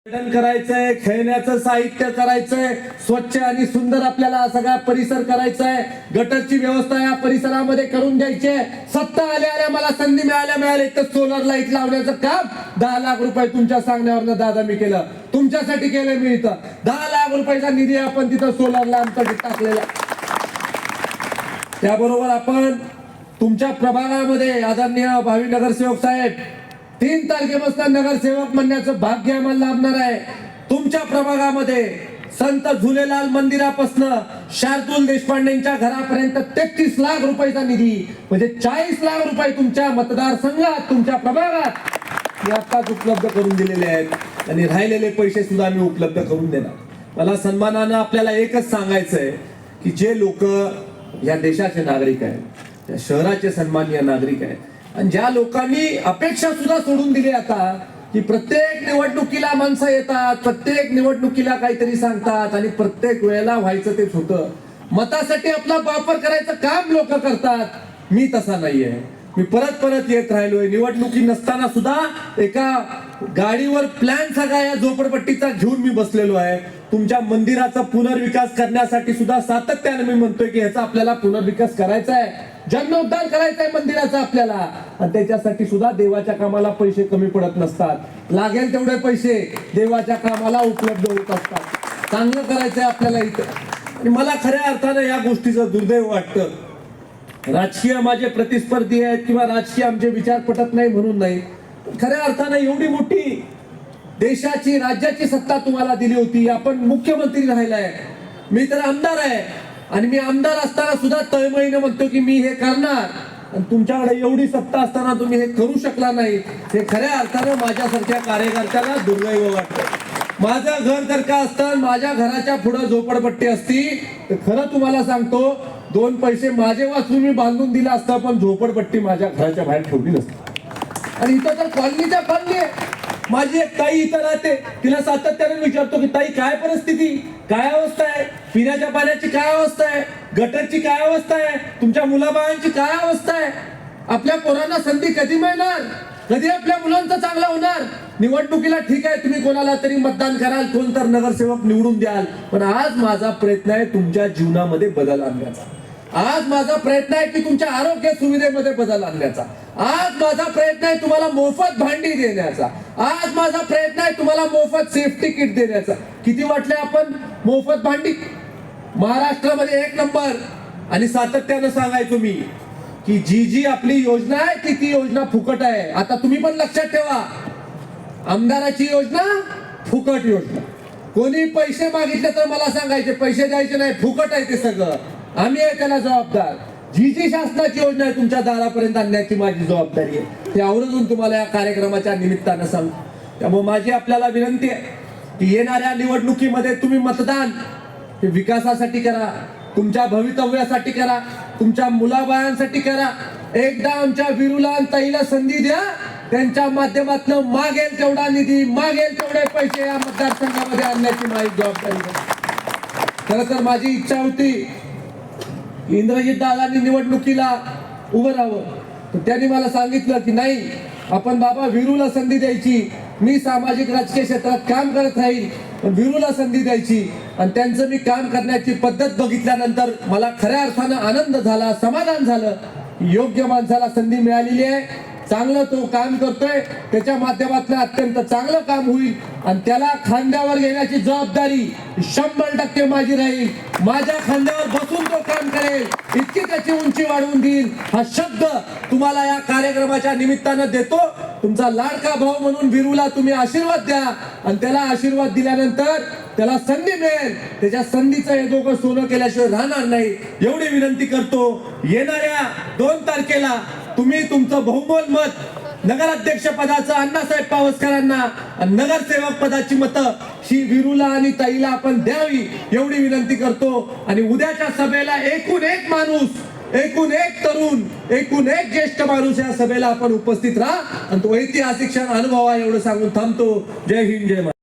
करायचंय, खेळण्याचं साहित्य करायचंय, स्वच्छ आणि सुंदर आपल्याला सगळा परिसर करायचा आहे. गटरची व्यवस्था या परिसरामध्ये करून द्यायची आहे. सत्ता आल्या मला संधी मिळाल्या तर सोलर लाईट लावण्याचं काम 10 लाख रुपये तुमच्या सांगण्यावरनं दादा मी केलं, तुमच्यासाठी केलं. मी इथं 10 लाख रुपयाचा निधी आपण तिथं सोलरला आमचा टाकलेला. त्याबरोबर आपण तुमच्या प्रभागामध्ये आदरणीय भावी नगरसेवक साहेब 3 तारखेपासून नगरसेवक म्हणण्याचं भाग्य आम्हाला लाभणार आहे. तुमच्या प्रभागामध्ये संत झुलेलाल मंदिरापासून शार्दूल देशपांडेंच्या घरापर्यंत 33 लाख रुपयाचा निधी, म्हणजे 40 लाख रुपये तुमच्या मतदारसंघात तुमच्या प्रभागात मी आताच उपलब्ध करून दिलेले आहेत आणि राहिलेले पैसे सुद्धा मी उपलब्ध करून देणार. मला सन्मानानं आपल्याला एकच सांगायचं आहे की जे लोक या देशाचे नागरिक आहेत, त्या शहराचे सन्माननीय नागरिक आहेत, आणि ज्या लोकांनी अपेक्षा सुद्धा सोडून दिली आता की प्रत्येक निवडणुकीला माणसं येतात, प्रत्येक निवडणुकीला काहीतरी सांगतात आणि प्रत्येक वेळेला व्हायचं तेच होतं, मतासाठी आपला वापर करायचं काम लोक करतात. मी तसा नाहीये. मी परत येत राहिलोय. निवडणुकी नसताना सुद्धा एका गाडीवर प्लॅन सगळा या झोपडपट्टीचा घेऊन मी बसलेलो आहे. तुमच्या मंदिराचा पुनर्विकास करण्यासाठी सुद्धा सातत्याने मी म्हणतोय की ह्याचा आपल्याला पुनर्विकास करायचा आहे, जन्मोद्धार करायचा आहे मंदिराचा आपल्याला. आणि त्याच्यासाठी सुद्धा देवाच्या कामाला पैसे कमी पडत नसतात. लागेल तेवढे पैसे देवाच्या कामाला उपलब्ध होत असतात. चांगलं करायचंय आपल्याला इथं. आणि मला खऱ्या अर्थानं या गोष्टीचं दुर्दैव वाटतं. राजकीय माझे प्रतिस्पर्धी आहेत किंवा राजकीय आमचे विचार पटत नाही म्हणून नाही, खऱ्या अर्थानं एवढी मोठी देशाची राज्याची सत्ता तुम्हाला दिली होती, आपण मुख्यमंत्री राहिलाय, मी तर आमदार आहे आणि मी आमदार असताना सुद्धा तळमळीने म्हणतो की मी हे करणार, आणि तुमच्याकडे एवढी सत्ता असताना तुम्ही हे करू शकला नाही. हे खऱ्या अर्थानं माझ्यासारख्या कार्यकर्त्याला दुर्दैव वाटतं. माझं घर जर का असतं, माझ्या घराच्या पुढे झोपडपट्टी असती तर खरं तुम्हाला सांगतो 2 पैसे माझे वाचून मी बांधून दिला असतं, पण झोपडपट्टी माझ्या घराच्या बाहेर ठेवली नसती. आणि इथं तर कॉलनीच्या कॉलनी आहे. माझी एक ताई इथं राहते, तिला सातत्याने विचारतो की ताई काय परिस्थिती, काय अवस्था आहे, पिण्याच्या पाण्याची काय अवस्था आहे, गटरची काय अवस्था आहे, तुमच्या मुलाबाळांची काय अवस्था आहे, आपल्या पोरांना संधी कधी मिळणार, कधी आपल्या मुलांचं चांगलं होणार. निवडणुकीला ठीक आहे तुम्ही कोणाला तरी मतदान कराल, कोण तर नगरसेवक निवडून द्याल, पण आज माझा प्रयत्न आहे तुमच्या जीवनामध्ये बदल आणण्याचा. आज माझा प्रयत्न आहे की तुमच्या आरोग्य सुविधेमध्ये बदल आणण्याचा. आज माझा प्रयत्न आहे तुम्हाला मोफत भांडी देण्याचा. आज माझा प्रयत्न आहे तुम्हाला मोफत सेफ्टी किट देण्याचा. किती वाटले आपण मोफत भांडी? महाराष्ट्रामध्ये 1 नंबर. आणि सातत्यानं सांगायचो मी की जी आपली योजना आहे ती योजना फुकट आहे. आता तुम्ही पण लक्षात ठेवा, आमदाराची योजना फुकट योजना. कोणी पैसे मागितले तर मला सांगायचे, पैसे द्यायचे नाही, फुकट आहे ते सगळं, आम्ही आहे त्याला जबाबदार. जी शासनाची योजना आहे तुमच्या दारापर्यंत आणण्याची माझी जबाबदारी आहे. ते आवर्जून तुम्हाला या कार्यक्रमाच्या निमित्तानं सांगतो. त्यामुळे माझी आपल्याला विनंती आहे की येणाऱ्या निवडणुकीमध्ये तुम्ही मतदान हे विकासासाठी करा, तुमच्या भवितव्यासाठी करा, तुमच्या मुलाबाळांसाठी करा. एकदा आमच्या वीरूला आणि ताईला संधी द्या, त्यांच्या माध्यमातून मागेल तेवढा निधी, मागेल तेवढे पैसे या मतदारसंघामध्ये आणण्याची माझी जबाबदारी. खरं तर माझी इच्छा होती इंद्रजित दादांनी निवडणुकीला उभं राहावं, तर त्यांनी मला सांगितलं की नाही, आपण बाबा वीरूला संधी द्यायची, मी सामाजिक राजकीय क्षेत्रात काम करत राहील पण वीरूला संधी द्यायची. आणि त्यांचं मी काम करण्याची पद्धत बघितल्यानंतर मला खऱ्या अर्थानं आनंद झाला, समाधान झालं. योग्य माणसाला संधी मिळालेली आहे, चांगलं तो काम करतोय, त्याच्या माध्यमातून अत्यंत चांगलं काम होईल आणि त्याला खांद्यावर घेण्याची जबाबदारी 100% माझी राहील. माझ्या खांद्यावर बसून तो काम करेल, इतकी त्याची उंची वाढवून देईल, हा शब्द तुम्हाला या कार्यक्रमाच्या निमित्तानं देतो. तुमचा लाडका भाऊ म्हणून वीरूला तुम्ही आशीर्वाद द्या आणि त्याला आशीर्वाद दिल्यानंतर त्याला संधी मिळेल. त्याच्या संधीचं हे दोघं सोनं केल्याशिवाय राहणार नाही, एवढी विनंती करतो. येणाऱ्या 2 तारखेला तुम्ही तुमचं बहुमोल मत नगराध्यक्ष पदाचं अण्णासाहेब पावसकरांना आणि नगरसेवक पदाची मतं ही वीरूला आणि ताईला आपण द्यावी, एवढी विनंती करतो. आणि उद्याच्या सभेला एकूण एक माणूस, एकूण एक तरुण, एकूण एक ज्येष्ठ माणूस या सभेला आपण उपस्थित राहा आणि तो ऐतिहासिक क्षण अनुभवा, एवढं सांगून थांबतो. जय हिंद, जय महाराष्ट्र.